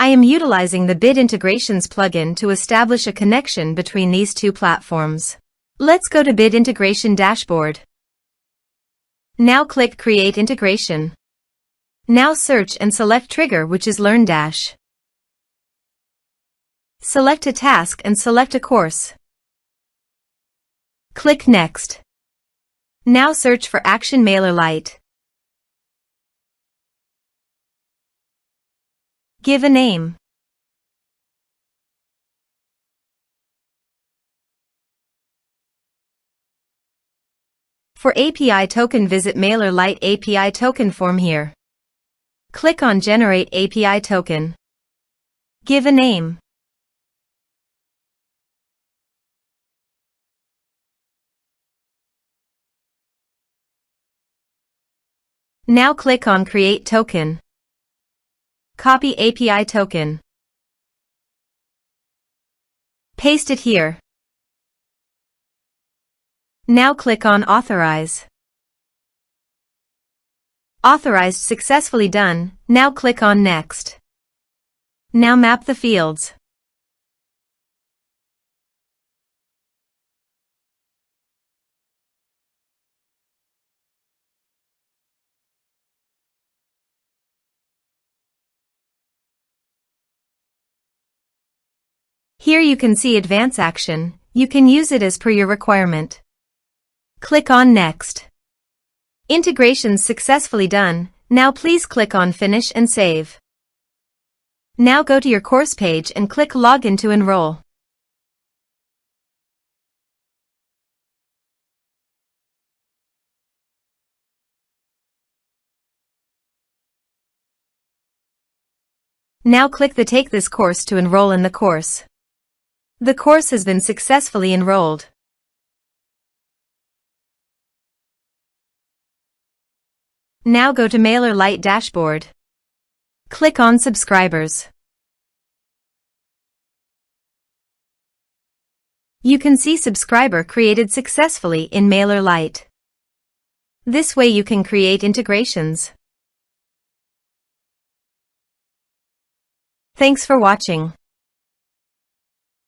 I am utilizing the Bid Integrations plugin to establish a connection between these two platforms. Let's go to Bid Integration Dashboard. Now click Create Integration. Now search and select Trigger, which is LearnDash. Select a task and select a course. Click Next. Now search for Action MailerLite. Give a name. For API token, visit MailerLite API token form here. Click on Generate API token. Give a name. Now click on Create Token. Copy API token. Paste it here. Now click on Authorize. Authorized, successfully done. Now click on Next. Now map the fields. Here you can see Advance Action. You can use it as per your requirement. Click on Next. Integrations successfully done. Now please click on Finish and Save. Now go to your course page and click Login to enroll. Now click the Take this course to enroll in the course. The course has been successfully enrolled. Now go to MailerLite dashboard. Click on Subscribers. You can see subscriber created successfully in MailerLite. This way you can create integrations. Thanks for watching.